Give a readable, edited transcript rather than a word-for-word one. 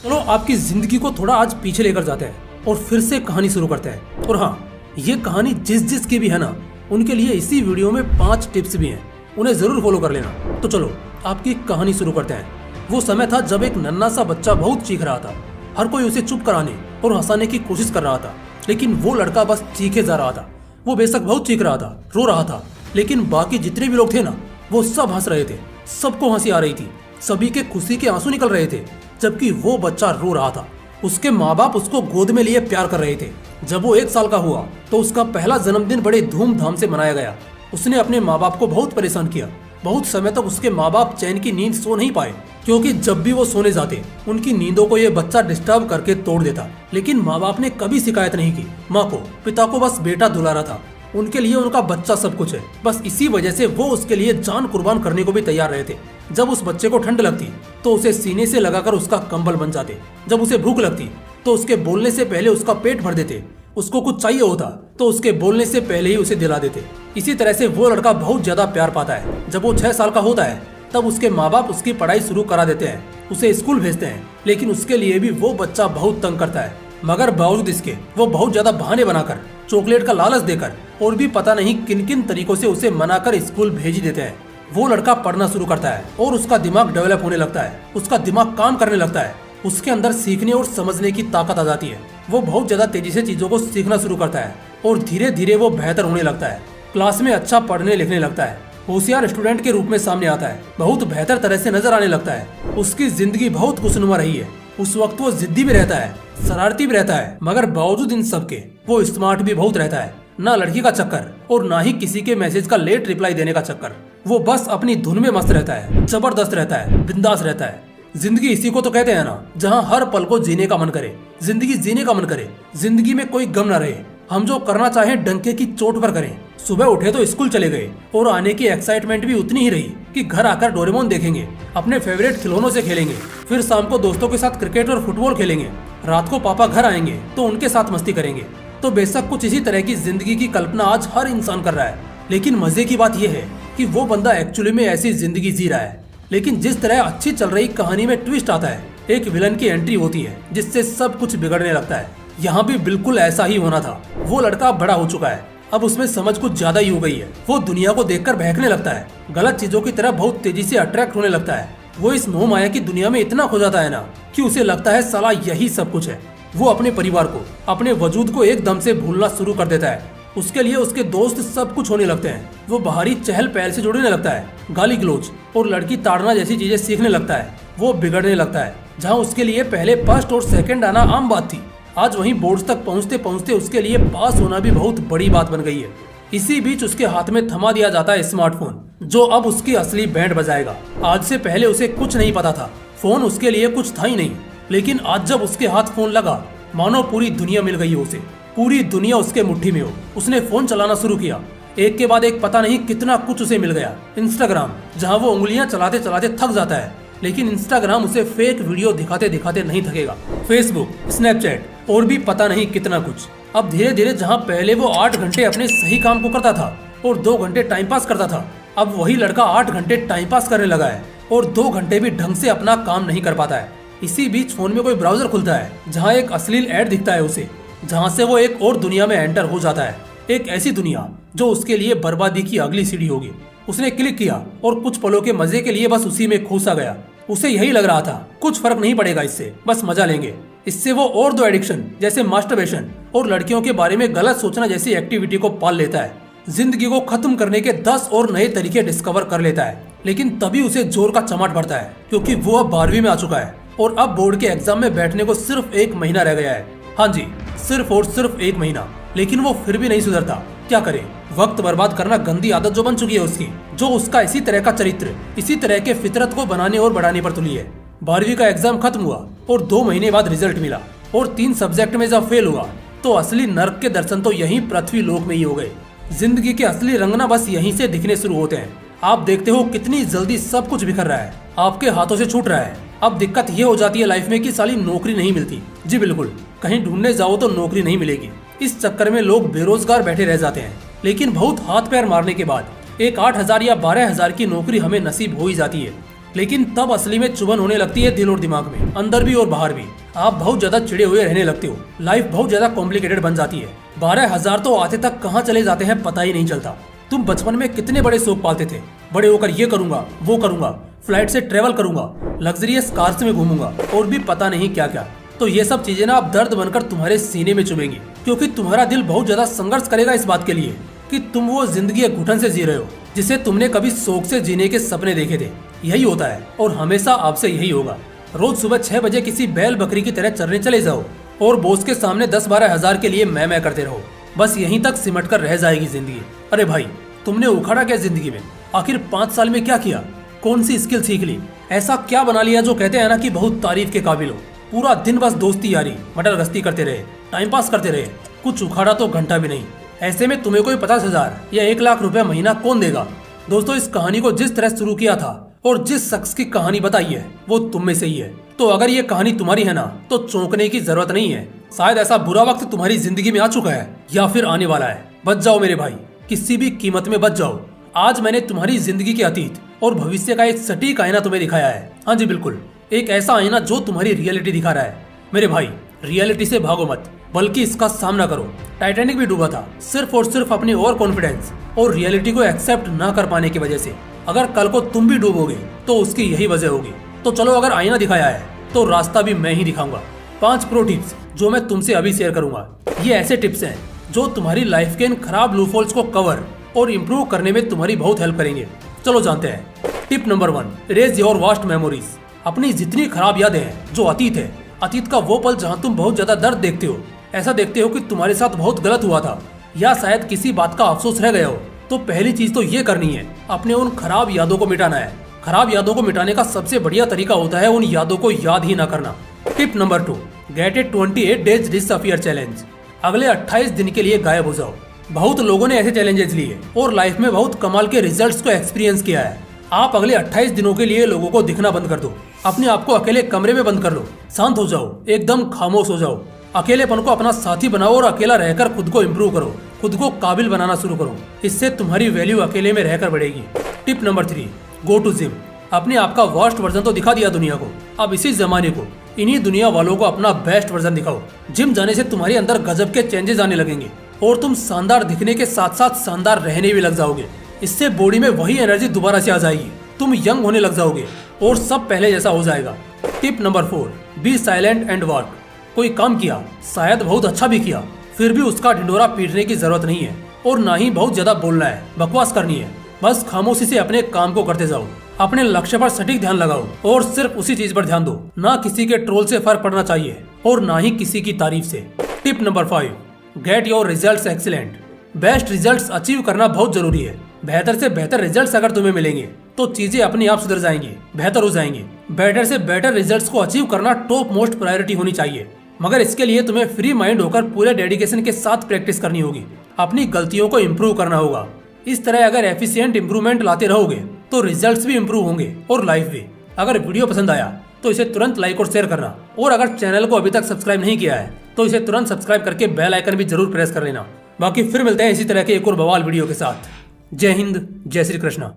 चलो आपकी जिंदगी को थोड़ा आज पीछे लेकर जाते हैं और फिर से कहानी शुरू करते हैं। और हाँ, ये कहानी जिस की भी है ना, उनके लिए इसी वीडियो में 5 टिप्स भी हैं, उन्हें जरूर फॉलो कर लेना। तो चलो आपकी कहानी शुरू करते हैं। वो समय था जब एक नन्हा सा बच्चा बहुत चीख रहा था। हर कोई उसे चुप कराने और हंसाने की कोशिश कर रहा था, लेकिन वो लड़का बस चीखे जा रहा था। वो बेशक बहुत चीख रहा था, रो रहा था, लेकिन बाकी जितने भी लोग थे ना, वो सब हंस रहे थे। सबको हंसी आ रही थी, सभी के खुशी के आंसू निकल रहे थे, जबकि वो बच्चा रो रहा था। उसके माँ बाप उसको गोद में लिए प्यार कर रहे थे। जब वो 1 साल का हुआ तो उसका पहला जन्मदिन बड़े धूमधाम से मनाया गया। उसने अपने माँ बाप को बहुत परेशान किया। बहुत समय तक उसके माँ बाप चैन की नींद सो नहीं पाए, क्योंकि जब भी वो सोने जाते उनकी नींदों को ये बच्चा डिस्टर्ब करके तोड़ देता। लेकिन माँ बाप ने कभी शिकायत नहीं की। माँ को, पिता को बस बेटा दुलारा था। उनके लिए उनका बच्चा सब कुछ है। बस इसी वजह से वो उसके लिए जान कुर्बान करने को भी तैयार रहे थे। जब उस बच्चे को ठंड लगती तो उसे सीने से लगाकर उसका कंबल बन जाते। जब उसे भूख लगती तो उसके बोलने से पहले उसका पेट भर देते। उसको कुछ चाहिए होता तो उसके बोलने से पहले ही उसे दिला देते। इसी तरह से वो लड़का बहुत ज्यादा प्यार पाता है। जब वो 6 साल का होता है तब उसके माँ बाप उसकी पढ़ाई शुरू करा देते हैं, उसे स्कूल भेजते हैं। लेकिन उसके लिए भी वो बच्चा बहुत तंग करता है। मगर बावजूद इसके वो बहुत ज्यादा बहाने बनाकर, चॉकलेट का लालच देकर और भी पता नहीं किन किन तरीकों से उसे मनाकर स्कूल भेज ही देते हैं। वो लड़का पढ़ना शुरू करता है और उसका दिमाग डेवलप होने लगता है। उसका दिमाग काम करने लगता है। उसके अंदर सीखने और समझने की ताकत आ जाती है। वो बहुत ज्यादा तेजी से चीजों को सीखना शुरू करता है और धीरे धीरे वो बेहतर होने लगता है। क्लास में अच्छा पढ़ने लिखने लगता है। होशियार स्टूडेंट के रूप में सामने आता है। बहुत बेहतर तरह से नजर आने लगता है। उसकी जिंदगी बहुत खुशनुमा रही है। उस वक्त वो जिद्दी भी रहता है, शरारती भी रहता है, मगर बावजूद इन सब के वो स्मार्ट भी बहुत रहता है। ना लड़की का चक्कर और ना ही किसी के मैसेज का लेट रिप्लाई देने का चक्कर। वो बस अपनी धुन में मस्त रहता है, जबरदस्त रहता है, बिंदास रहता है। जिंदगी इसी को तो कहते हैं ना, जहाँ हर पल को जीने का मन करे, जिंदगी जीने का मन करे, जिंदगी में कोई गम न रहे। हम जो करना चाहें डंके की चोट पर करें। सुबह उठे तो स्कूल चले गए और आने की एक्साइटमेंट भी उतनी ही रही कि घर आकर डोरेमोन देखेंगे, अपने फेवरेट खिलौनों से खेलेंगे, फिर शाम को दोस्तों के साथ क्रिकेट और फुटबॉल खेलेंगे, रात को पापा घर आएंगे तो उनके साथ मस्ती करेंगे। तो बेशक कुछ इसी तरह की जिंदगी की कल्पना आज हर इंसान कर रहा है। लेकिन मजे की बात यह है कि वो बंदा एक्चुअली में ऐसी जिंदगी जी रहा है। लेकिन जिस तरह अच्छी चल रही कहानी में ट्विस्ट आता है, एक विलन की एंट्री होती है जिससे सब कुछ बिगड़ने लगता है। यहाँ भी बिल्कुल ऐसा ही होना था। वो लड़का बड़ा हो चुका है, अब उसमें समझ कुछ ज्यादा ही हो गई है। वो दुनिया को देखकर बहकने लगता है, गलत चीजों की तरफ बहुत तेजी से अट्रैक्ट होने लगता है। वो इस मोह माया की दुनिया में इतना खो जाता है ना कि उसे लगता है साला यही सब कुछ है। वो अपने परिवार को, अपने वजूद को एकदम से भूलना शुरू कर देता है। उसके लिए उसके दोस्त सब कुछ होने लगते हैं। वो बाहरी चहल पहल से जुड़ने लगता है, गाली गलौज और लड़की ताड़ना जैसी चीजें सीखने लगता है। वो बिगड़ने लगता है। जहाँ उसके लिए पहले फर्स्ट और सेकंड आना आम बात थी, आज वहीं बोर्ड्स तक पहुँचते पहुँचते उसके लिए पास होना भी बहुत बड़ी बात बन गई है। इसी बीच उसके हाथ में थमा दिया जाता है स्मार्टफोन, जो अब उसकी असली बैंड बजाएगा। आज से पहले उसे कुछ नहीं पता था, फोन उसके लिए कुछ था ही नहीं। लेकिन आज जब उसके हाथ फोन लगा, मानो पूरी दुनिया मिल गई हो उसे, पूरी दुनिया उसके मुट्ठी में हो। उसने फोन चलाना शुरू किया, एक के बाद एक पता नहीं कितना कुछ उसे मिल गया। इंस्टाग्राम, जहां वो उंगलियां चलाते चलाते थक जाता है, लेकिन इंस्टाग्राम उसे फेक वीडियो दिखाते दिखाते नहीं थकेगा। फेसबुक, स्नैपचैट और भी पता नहीं कितना कुछ। अब धीरे धीरे जहां पहले वो 8 घंटे अपने सही काम को करता था और 2 घंटे टाइम पास करता था, अब वही लड़का 8 घंटे टाइम पास करने लगा है और 2 घंटे भी ढंग से अपना काम नहीं कर पाता है। इसी बीच फोन में कोई ब्राउजर खुलता है जहाँ एक अश्लील ऐड दिखता है उसे, जहाँ से वो एक और दुनिया में एंटर हो जाता है। एक ऐसी दुनिया जो उसके लिए बर्बादी की अगली सीढ़ी होगी। उसने क्लिक किया और कुछ पलों के मजे के लिए बस उसी में खोसा गया। उसे यही लग रहा था कुछ फर्क नहीं पड़ेगा इससे, बस मजा लेंगे। इससे वो और 2 एडिक्शन जैसे मास्टरबेशन और लड़कियों के बारे में गलत सोचना जैसी एक्टिविटी को पाल लेता है। जिंदगी को खत्म करने के 10 और नए तरीके डिस्कवर कर लेता है। लेकिन तभी उसे जोर का चमाट पड़ता है, क्योंकि वो अब 12वीं में आ चुका है और अब बोर्ड के एग्जाम में बैठने को सिर्फ 1 महीना रह गया है। हाँ जी, सिर्फ और सिर्फ 1 महीना। लेकिन वो फिर भी नहीं सुधरता। क्या करे, वक्त बर्बाद करना गंदी आदत जो बन चुकी है उसकी, जो उसका इसी तरह का चरित्र, इसी तरह के फितरत को बनाने और बढ़ाने पर तुली है। 12वीं का एग्जाम खत्म हुआ और 2 महीने बाद रिजल्ट मिला और 3 सब्जेक्ट में जब फेल हुआ तो असली नर्क के दर्शन तो यहीं पृथ्वी लोक में ही हो गए। जिंदगी के असली रंगना बस यहीं से दिखने शुरू होते हैं। आप देखते हो कितनी जल्दी सब कुछ बिखर रहा है, आपके हाथों से छूट रहा है। अब दिक्कत ये हो जाती है लाइफ में कि साली नौकरी नहीं मिलती। जी बिल्कुल, कहीं ढूंढने जाओ तो नौकरी नहीं मिलेगी। इस चक्कर में लोग बेरोजगार बैठे रह जाते हैं। लेकिन बहुत हाथ पैर मारने के बाद एक 8,000 या 12,000 की नौकरी हमें नसीब हो ही जाती है। लेकिन तब असली में चुभन होने लगती है दिल और दिमाग में, अंदर भी और बाहर भी। आप बहुत ज्यादा चिड़े हुए रहने लगते हो, लाइफ बहुत ज्यादा कॉम्प्लिकेटेड बन जाती है। 12,000 तो आते तक कहाँ चले जाते हैं पता ही नहीं चलता। तुम बचपन में कितने बड़े शौक पालते थे, बड़े होकर ये करूंगा वो करूंगा, फ्लाइट से ट्रेवल करूंगा, लग्जरियस कार्स में घूमूंगा और भी पता नहीं क्या क्या। तो ये सब चीजें ना अब दर्द बनकर तुम्हारे सीने में चुभेंगी, क्योंकि तुम्हारा दिल बहुत ज्यादा संघर्ष करेगा इस बात के लिए कि तुम वो जिंदगी एक घुटन से जी रहे हो जिसे तुमने कभी शौक से जीने के सपने देखे थे। यही होता है और हमेशा आपसे यही होगा। रोज सुबह 6 बजे किसी बैल बकरी की तरह चरने चले जाओ और बॉस के सामने 10-12 हजार के लिए मैं करते रहो। बस यहीं तक सिमट कर रह जाएगी जिंदगी। अरे भाई, तुमने उखाड़ा क्या जिंदगी में? आखिर 5 साल में क्या किया? कौन सी स्किल सीख ली? ऐसा क्या बना लिया जो कहते हैं ना कि बहुत तारीफ के काबिल हो? पूरा दिन बस दोस्ती यारी मटर गश्ती करते रहे, टाइम पास करते रहे, कुछ उखाड़ा तो घंटा भी नहीं। ऐसे में तुम्हें कोई 50,000 या 1,00,000 रुपए महीना कौन देगा? दोस्तों, इस कहानी को जिस तरह शुरू किया था और जिस शख्स की कहानी बताई है वो तुम में से ही है। तो अगर ये कहानी तुम्हारी है ना तो चौंकने की जरूरत नहीं है। शायद ऐसा बुरा वक्त तुम्हारी जिंदगी में आ चुका है या फिर आने वाला है। बच जाओ मेरे भाई, किसी भी कीमत में बच जाओ। आज मैंने तुम्हारी जिंदगी के अतीत और भविष्य का एक सटीक आईना तुम्हें दिखाया है। हाँ जी बिल्कुल, एक ऐसा आईना जो तुम्हारी रियलिटी दिखा रहा है। मेरे भाई, रियलिटी से भागो मत, बल्कि इसका सामना करो। टाइटैनिक भी डूबा था सिर्फ और सिर्फ अपने ओवर कॉन्फिडेंस और रियलिटी को एक्सेप्ट ना कर पाने की वजह से। अगर कल को तुम भी डूबोगे तो उसकी यही वजह होगी। तो चलो, अगर आईना दिखाया है तो रास्ता भी मैं ही दिखाऊंगा। 5 प्रो टिप्स जो मैं तुमसे अभी शेयर करूंगा। ये ऐसे टिप्स हैं जो तुम्हारी लाइफ के इन खराब लूपहोल्स को कवर और इम्प्रूव करने में तुम्हारी बहुत हेल्प करेंगे। चलो जानते हैं। Tip number 1, erase your vast memories. अपनी जितनी खराब यादें हैं जो अतीत है, अतीत का वो पल जहाँ तुम बहुत ज्यादा दर्द देखते हो, ऐसा देखते हो कि तुम्हारे साथ बहुत गलत हुआ था या शायद किसी बात का अफसोस रह गया हो, तो पहली चीज तो ये करनी है, अपने उन खराब यादों को मिटाना है। खराब यादों को मिटाने का सबसे बढ़िया तरीका होता है उन यादों को याद ही ना करना। टिप नंबर 2, गेट ए 28 डेज डिसअपियर चैलेंज। अगले 28 दिन के लिए गायब हो जाओ। बहुत लोगों ने ऐसे चैलेंजेस लिए और लाइफ में बहुत कमाल के रिजल्ट्स को एक्सपीरियंस किया है। आप अगले 28 दिनों के लिए लोगों को दिखना बंद कर दो। अपने आप को अकेले कमरे में बंद कर लो, शांत हो जाओ, एकदम खामोश हो जाओ। अकेलेपन को अपना साथी बनाओ और अकेला रहकर खुद को इम्प्रूव करो, खुद को काबिल बनाना शुरू करो। इससे तुम्हारी वैल्यू अकेले में रहकर बढ़ेगी। Tip number 3, go to gym. अपने आप का वर्स्ट वर्जन तो दिखा दिया दुनिया को, अब इसी जमाने को, इन्हीं दुनिया वालों को अपना बेस्ट वर्जन दिखाओ। जिम जाने से तुम्हारे अंदर गजब के चेंजेस आने लगेंगे और तुम शानदार दिखने के साथ साथ शानदार रहने भी लग जाओगे। इससे बॉडी में वही एनर्जी दोबारा से आ जाएगी, तुम यंग होने लग जाओगे और सब पहले जैसा हो जाएगा। Tip number 4, be silent and work. कोई काम किया, शायद बहुत अच्छा भी किया, फिर भी उसका ढिंडोरा पीटने की जरूरत नहीं है और ना ही बहुत ज्यादा बोलना है, बकवास करनी है। बस खामोशी से अपने काम को करते जाओ, अपने लक्ष्य पर सटीक ध्यान लगाओ और सिर्फ उसी चीज पर ध्यान दो। ना किसी के ट्रोल से फर्क पड़ना चाहिए और ना ही किसी की तारीफ से। Tip number 5, get your results excellent. Best results achieve करना बहुत जरूरी है। बेहतर से बेहतर रिजल्ट्स अगर तुम्हें मिलेंगे तो चीजें अपने आप सुधर जाएंगी, बेहतर हो जाएंगी। बेटर से बेटर रिजल्ट्स को अचीव करना टॉप मोस्ट प्रायोरिटी होनी चाहिए, मगर इसके लिए तुम्हें फ्री माइंड होकर पूरे डेडिकेशन के साथ प्रैक्टिस करनी होगी। अपनी गलतियों को इम्प्रूव करना होगा। इस तरह अगर एफिशिएंट इम्प्रूवमेंट लाते रहोगे तो रिजल्ट्स भी इम्प्रूव होंगे और लाइफ भी। अगर वीडियो पसंद आया तो इसे तुरंत लाइक और शेयर करना, और अगर चैनल को अभी तक सब्सक्राइब नहीं किया है तो इसे तुरंत सब्सक्राइब करके बेल आइकन भी जरूर प्रेस कर लेना। बाकी फिर मिलते हैं इसी तरह के एक और बवाल वीडियो के साथ। जय हिंद, जय श्री कृष्णा।